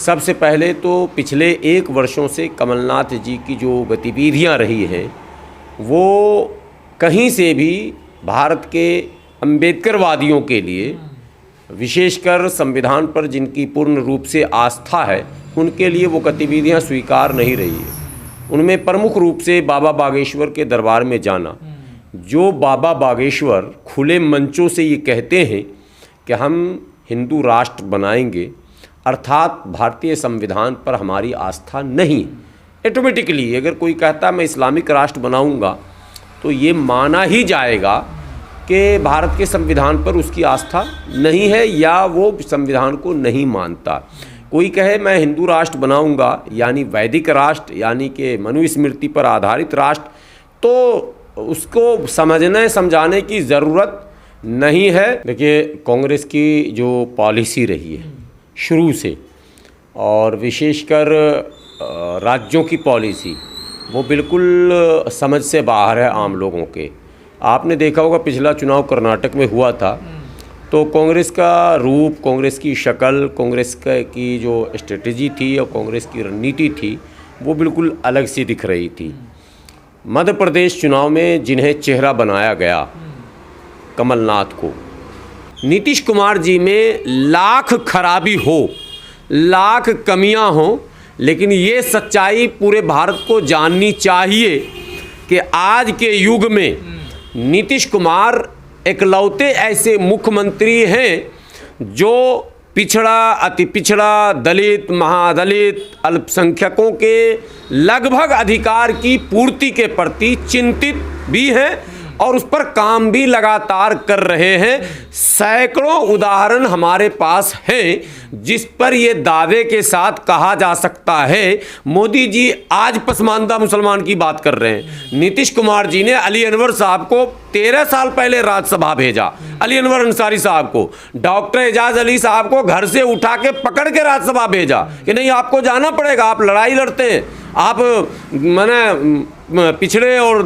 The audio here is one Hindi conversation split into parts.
सबसे पहले तो पिछले 1 वर्षों से कमलनाथ जी की जो गतिविधियां रही हैं वो कहीं से भी भारत के अम्बेडकरवादियों के लिए, विशेषकर संविधान पर जिनकी पूर्ण रूप से आस्था है, उनके लिए वो गतिविधियां स्वीकार नहीं रही है। उनमें प्रमुख रूप से बाबा बागेश्वर के दरबार में जाना। जो बाबा बागेश्वर खुले मंचों से ये कहते हैं कि हम हिंदू राष्ट्र बनाएंगे, अर्थात भारतीय संविधान पर हमारी आस्था नहीं। ऑटोमेटिकली अगर कोई कहता मैं इस्लामिक राष्ट्र बनाऊंगा तो ये माना ही जाएगा कि भारत के संविधान पर उसकी आस्था नहीं है या वो संविधान को नहीं मानता। कोई कहे मैं हिंदू राष्ट्र बनाऊंगा, यानी वैदिक राष्ट्र, यानी कि मनुस्मृति पर आधारित राष्ट्र, तो उसको समझने समझाने की ज़रूरत नहीं है। देखिए, कांग्रेस की जो पॉलिसी रही है शुरू से, और विशेषकर राज्यों की पॉलिसी, वो बिल्कुल समझ से बाहर है आम लोगों के। आपने देखा होगा पिछला चुनाव कर्नाटक में हुआ था, तो कांग्रेस का रूप, कांग्रेस की शक्ल, कांग्रेस की जो स्ट्रेटजी थी और कांग्रेस की रणनीति थी, वो बिल्कुल अलग सी दिख रही थी। मध्य प्रदेश चुनाव में जिन्हें चेहरा बनाया गया, कमलनाथ को, नीतीश कुमार जी में लाख खराबी हो, लाख कमियां हो, लेकिन ये सच्चाई पूरे भारत को जाननी चाहिए कि आज के युग में नीतीश कुमार इकलौते ऐसे मुख्यमंत्री हैं जो पिछड़ा, अति पिछड़ा, दलित, महादलित, अल्पसंख्यकों के लगभग अधिकार की पूर्ति के प्रति चिंतित भी हैं और उस पर काम भी लगातार कर रहे हैं। सैकड़ों उदाहरण हमारे पास हैं जिस पर ये दावे के साथ कहा जा सकता है मोदी जी आज पसमानदा मुसलमान की बात कर रहे हैं। नीतीश कुमार जी ने अली अनवर साहब को 13 साल पहले राज्यसभा भेजा, अली अनवर अंसारी साहब को, डॉक्टर एजाज अली साहब को घर से उठा के पकड़ के राज्यसभा भेजा कि नहीं आपको जाना पड़ेगा, आप लड़ाई लड़ते हैं, आप मैंने पिछड़े और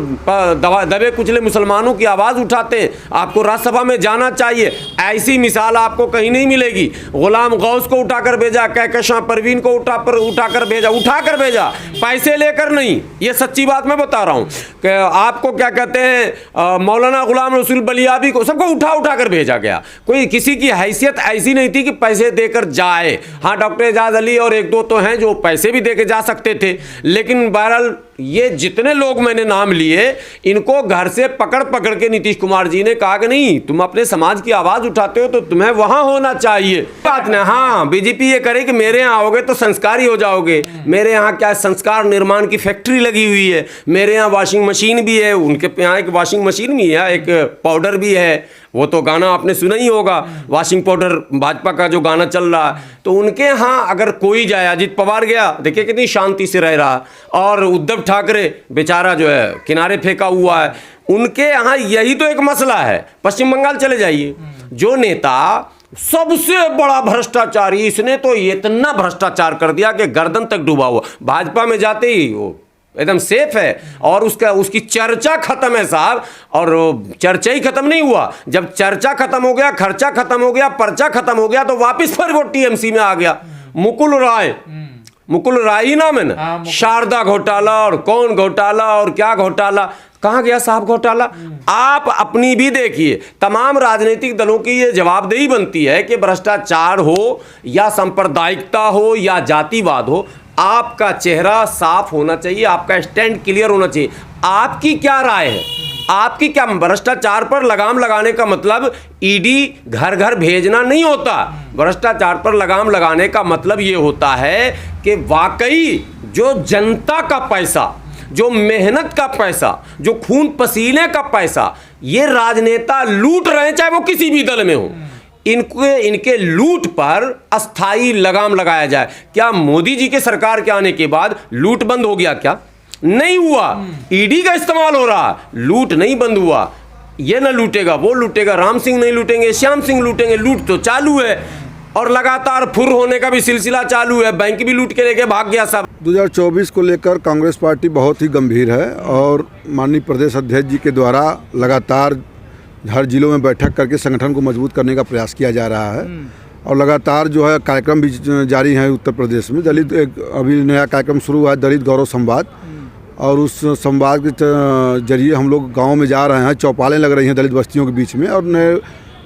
दबे कुचले मुसलमानों की आवाज़ उठाते हैं, आपको राज्यसभा में जाना चाहिए। ऐसी मिसाल आपको कहीं नहीं मिलेगी। गुलाम गौस को उठाकर भेजा, कहकशां परवीन को उठाकर भेजा, पैसे लेकर नहीं। ये सच्ची बात मैं बता रहा हूँ कि आपको क्या कहते हैं, मौलाना गुलाम रसूल बलियाबी को, सबको उठा कर भेजा गया। कोई किसी की हैसियत ऐसी नहीं थी कि पैसे देकर जाए। हाँ, डॉक्टर एजाज अली और 1-2 तो हैं जो पैसे भी देकर जा सकते थे, लेकिन बहरहाल ये जितने लोग मैंने नाम लिए, इनको घर से पकड़ के नीतीश कुमार जी ने कहा कि नहीं, तुम अपने समाज की आवाज़ उठाते हो तो तुम्हें वहाँ होना चाहिए। बात नहीं, हाँ बीजेपी ये करे कि मेरे यहाँ आओगे तो संस्कारी हो जाओगे, मेरे यहाँ क्या संस्कार निर्माण की फैक्ट्री लगी हुई है, मेरे यहाँ वॉशिंग मशीन भी है, उनके यहाँ एक वॉशिंग मशीन भी है, एक पाउडर भी है। वो तो गाना आपने सुना ही होगा, वॉशिंग पाउडर, भाजपा का जो गाना चल रहा है। तो उनके यहाँ अगर कोई जाए, अजित पवार गया, देखिए कितनी शांति से रह रहा, और उद्धव ठाकरे बेचारा जो है किनारे फेंका हुआ है। उनके यहाँ यही तो एक मसला है। पश्चिम बंगाल चले जाइए, जो नेता सबसे बड़ा भ्रष्टाचारी, इसने तो इतना भ्रष्टाचार कर दिया कि गर्दन तक डूबा हुआ, भाजपा में जाते ही वो एकदम सेफ है और उसकी चर्चा खत्म है साहब। और चर्चा ही खत्म नहीं हुआ, जब चर्चा खत्म हो गया, खर्चा खत्म हो गया, पर्चा खत्म हो गया, तो वापस फिर वो टीएमसी में आ गया। मुकुल राय ही नाम है ना, शारदा घोटाला और कौन घोटाला और क्या घोटाला, कहाँ गया साहब घोटाला। आप अपनी भी देखिए, तमाम राजनीतिक दलों की ये जवाबदेही बनती है कि भ्रष्टाचार हो या सांप्रदायिकता हो या जातिवाद हो, आपका चेहरा साफ होना चाहिए, आपका स्टैंड क्लियर होना चाहिए। आपकी क्या राय है, आपकी क्या? भ्रष्टाचार पर लगाम लगाने का मतलब ईडी घर घर भेजना नहीं होता। भ्रष्टाचार पर लगाम लगाने का मतलब ये होता है कि वाकई जो जनता का पैसा, जो मेहनत का पैसा, जो खून पसीने का पैसा ये राजनेता लूट रहे हैं, चाहे वो किसी भी दल में हो, इनके लूट पर अस्थाई लगाम लगाया जाए। क्या मोदी जी के सरकार के आने के बाद लूट बंद हो गया? क्या नहीं हुआ। ईडी का इस्तेमाल हो रहा, लूट नहीं बंद हुआ। ये ना लूटेगा वो लूटेगा, राम सिंह नहीं लूटेंगे, श्याम सिंह लूटेंगे, लूट तो चालू है और लगातार फुर होने का भी सिलसिला चालू है। बैंक भी लूट के लेके भाग गया सब। 2024 को लेकर कांग्रेस पार्टी बहुत ही गंभीर है और माननीय प्रदेश अध्यक्ष जी के द्वारा लगातार हर जिलों में बैठक करके संगठन को मजबूत करने का प्रयास किया जा रहा है। और लगातार जो है कार्यक्रम भी जारी हैं उत्तर प्रदेश में। दलित एक अभी नया कार्यक्रम शुरू हुआ है, दलित गौरव संवाद, और उस संवाद के जरिए हम लोग गाँव में जा रहे हैं। चौपालें लग रही हैं दलित बस्तियों के बीच में, और नए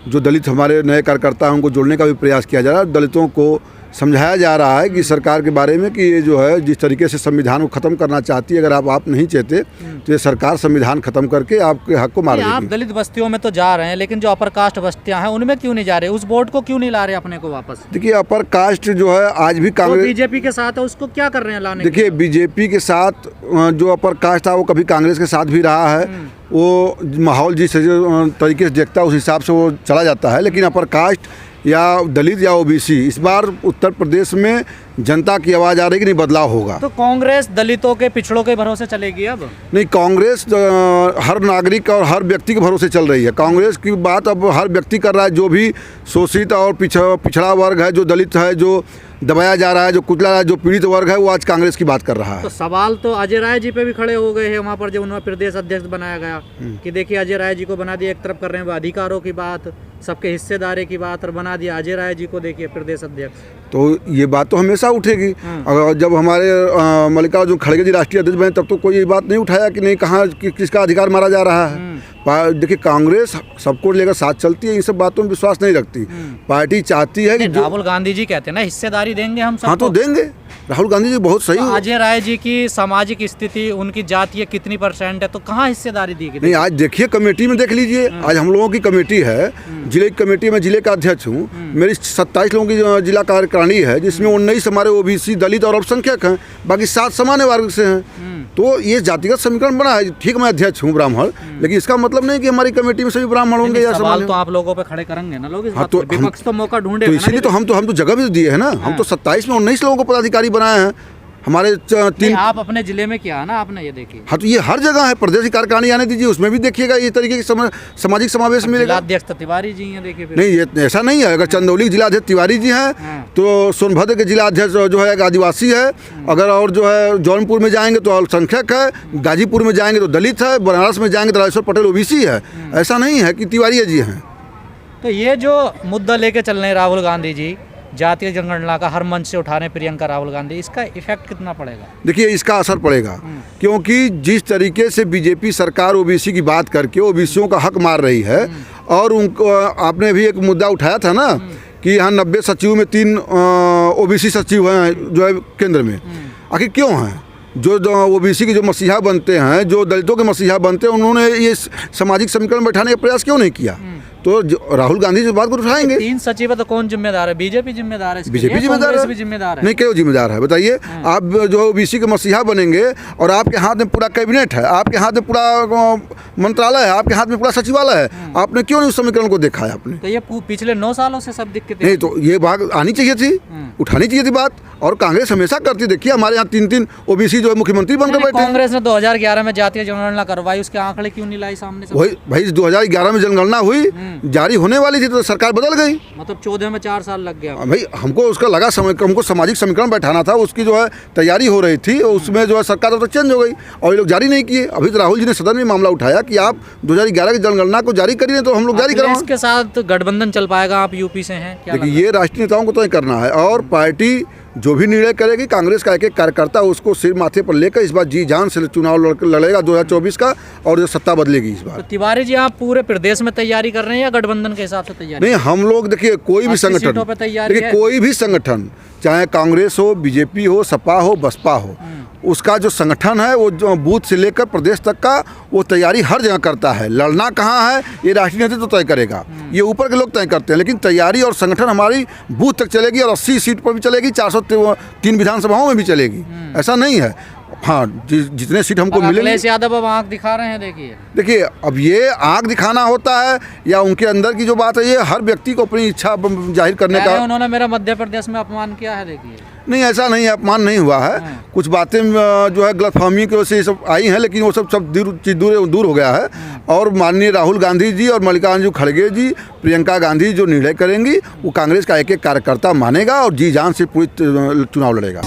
जो दलित हमारे नए कार्यकर्ता हैं उनको जोड़ने का भी प्रयास किया जा रहा है। दलितों को समझाया जा रहा है कि सरकार के बारे में कि ये जो है जिस तरीके से संविधान को ख़त्म करना चाहती है, अगर आप नहीं चाहते तो ये सरकार संविधान ख़त्म करके आपके हक को मार देगी। आप दलित बस्तियों में तो जा रहे हैं, लेकिन जो अपर कास्ट बस्तियां हैं उनमें क्यों नहीं जा रहे? उस वोट को क्यों नहीं ला रहे अपने को वापस? देखिए, अपर कास्ट जो है आज भी कांग्रेस बीजेपी के साथ है, उसको क्या कर रहे हैं लाने? देखिए, बीजेपी के साथ जो अपर कास्ट था वो कभी कांग्रेस के साथ भी रहा है। वो माहौल जिस तरीके से देखता है उस हिसाब से वो चला जाता है। लेकिन अपर कास्ट या दलित या ओबीसी, इस बार उत्तर प्रदेश में जनता की आवाज़ आ रही है कि नहीं बदलाव होगा। तो कांग्रेस दलितों के पिछड़ों के भरोसे चलेगी अब? नहीं, कांग्रेस हर नागरिक और हर व्यक्ति के भरोसे चल रही है। कांग्रेस की बात अब हर व्यक्ति कर रहा है, जो भी शोषित और पिछड़ा वर्ग है, जो दलित है, जो दबाया जा रहा है, जो कुचला रहा है, जो पीड़ित वर्ग है, वो आज कांग्रेस की बात कर रहा है। तो सवाल तो अजय राय जी पे भी खड़े हो गए हैं वहाँ पर, जब उन्हें प्रदेश अध्यक्ष बनाया गया कि देखिए अजय राय जी को बना दिया, एक तरफ कर रहे हैं वो अधिकारों की बात, सबके हिस्सेदारी की बात, और बना दिया अजय राय जी को देखिए प्रदेश अध्यक्ष। तो ये बात तो हमेशा उठेगी। अगर जब हमारे मल्लिकार्जुन खड़गे जी राष्ट्रीय अध्यक्ष बने तब तो कोई ये बात नहीं उठाया कि नहीं कहाँ किसका अधिकार मारा जा रहा है। देखिए, कांग्रेस सबको लेकर साथ चलती है, इन सब बातों में विश्वास नहीं रखती। पार्टी चाहती है कि राहुल गांधी जी कहते हैं ना हिस्सेदारी देंगे हम सब। हाँ, तो देंगे। राहुल गांधी जी बहुत सही। अजय राय जी की सामाजिक स्थिति, उनकी जातीय कितनी % है, तो कहाँ हिस्सेदारी दी गई? नहीं, आज देखिए कमेटी में देख लीजिए। आज हम लोगों की कमेटी है, जिले की कमेटी में जिले का अध्यक्ष हूँ। मेरी 27 लोगों की जिला कार्यकारिणी है, जिसमें 19 हमारे ओबीसी, दलित और अल्पसंख्यक हैं, बाकी 7 सामान्य वर्ग से हैं। तो ये जातिगत समीकरण बना है। ठीक, मैं अध्यक्ष हूँ ब्राह्मण, लेकिन इसका मतलब नहीं कि हमारी कमेटी में सभी ब्राह्मण होंगे या सवाल तो आप लोगों पे खड़े करेंगे ना लोग। हाँ, तो विपक्ष तो मौका ढूंढे, तो इसीलिए तो हम तो जगह भी दिए है ना। हम तो 27 में 19 लोगों को पदाधिकारी बनाए हैं। हमारे 3 आप अपने जिले में किया ना आपने, ये देखिए। हाँ, तो ये हर जगह है। प्रदेश की कार्यकारिणी आने दीजिए, उसमें भी देखिएगा ये तरीके की सामाजिक समावेश मिलेगा। जिलाध्यक्ष तिवारी जी हैं, देखिए। नहीं, ये ऐसा नहीं है। अगर चंदौली जिलाध्यक्ष तिवारी जी हैं, तो सोनभद्र के जिलाध्यक्ष जो है एक आदिवासी है। अगर और जो है जौनपुर में जाएंगे तो अल्पसंख्यक है, गाजीपुर में जाएंगे तो दलित है, बनारस में जाएंगे तो राजेश्वर पटेल ओबीसी है। ऐसा नहीं है कि तिवारी जी हैं। तो ये जो मुद्दा लेके चल रहे हैं राहुल गांधी जी, जातीय जनगणना का हर मंच से उठा रहे प्रियंका राहुल गांधी, इसका इफेक्ट कितना पड़ेगा? देखिए, इसका असर पड़ेगा, क्योंकि जिस तरीके से बीजेपी सरकार ओबीसी की बात करके ओबीसियों का हक मार रही है, और उनको आपने भी एक मुद्दा उठाया था ना कि यहाँ 90 सचिव में 3 ओबीसी सचिव हैं जो है केंद्र में। आखिर क्यों हैं? जो ओबीसी के जो मसीहा बनते हैं, जो दलितों के मसीहा बनते हैं, उन्होंने ये सामाजिक समीकरण बैठाने का प्रयास क्यों नहीं किया? तो राहुल गांधी इस बात को उठाएंगे। 3 सचिव है तो कौन जिम्मेदार है? बीजेपी जिम्मेदार है? बीजेपी जिम्मेदार है? भी जिम्मेदार है? नहीं, क्यों जिम्मेदार है बताइए? आप जो ओबीसी के मसीहा बनेंगे और आपके हाथ में पूरा कैबिनेट है, आपके हाथ में पूरा मंत्रालय है, आपके हाथ में पूरा सचिवालय है, आपने क्यों नहीं उस समीकरण को देखा है आपने? तो ये पिछले 9 सालों से सब दिक्कतें नहीं, तो ये बात आनी चाहिए थी, उठानी चाहिए थी बात। और कांग्रेस हमेशा करती। देखिए, हमारे यहाँ 3 ओबीसी जो है मुख्यमंत्री बनकर बैठे। कांग्रेस ने 2011 में जातीय जनगणना करवाई, उसके आंकड़े क्यों नहीं लाई सामने? वही भाई, 2011 में जनगणना हुई, जारी होने वाली थी, तो सरकार बदल गई। मतलब 14 में 4 साल लग गया भाई। हमको उसका लगा समय, हमको सामाजिक समीकरण बैठाना था, उसकी जो है तैयारी हो रही थी, उसमें जो है सरकार तो चेंज हो गई और ये लोग जारी नहीं किए। अभी तो राहुल जी ने सदन में मामला उठाया कि आप 2011 की जनगणना को जारी करिए, तो हम लोग जारी करेंगे। इसके साथ गठबंधन चल पाएगा? आप यूपी से हैं, देखिए, ये राष्ट्रीय नेताओं को तो करना है, और पार्टी जो भी निर्णय करेगी, कांग्रेस का एक कार्यकर्ता उसको सिर माथे पर लेकर इस बार जी जान से चुनाव लड़ेगा 2024 का, और जो सत्ता बदलेगी इस बार। तो तिवारी जी, आप पूरे प्रदेश में तैयारी कर रहे हैं या गठबंधन के हिसाब से तैयारी? नहीं, हम लोग देखिए कोई भी संगठन, देखिए कोई भी संगठन, चाहे कांग्रेस हो, बीजेपी हो, सपा हो, बसपा हो, उसका जो संगठन है वो जो बूथ से लेकर प्रदेश तक का वो तैयारी हर जगह करता है। लड़ना कहाँ है ये राष्ट्रीय नेतृत्व तो तय करेगा, ये ऊपर के लोग तय करते हैं, लेकिन तैयारी और संगठन हमारी बूथ तक चलेगी और 80 सीट पर भी चलेगी, 403 विधानसभाओं में भी चलेगी। ऐसा नहीं है। हाँ, जितने सीट हमको मिलेंगे। अखिलेश यादव अब आंख दिखा रहे हैं। देखिए, अब ये आंख दिखाना होता है या उनके अंदर की जो बात है, ये हर व्यक्ति को अपनी इच्छा जाहिर करने का। उन्होंने मेरा मध्य प्रदेश में अपमान किया है। देखिए, नहीं, ऐसा नहीं, अपमान नहीं हुआ है। कुछ बातें जो है गलतफहमी की वजह से सब आई हैं, लेकिन वो सब दूर हो गया है। और माननीय राहुल गांधी जी और मल्लिकार्जुन खड़गे जी, प्रियंका गांधी जो निर्णय करेंगी वो कांग्रेस का एक एक कार्यकर्ता मानेगा और जी जान से पूरी चुनाव लड़ेगा।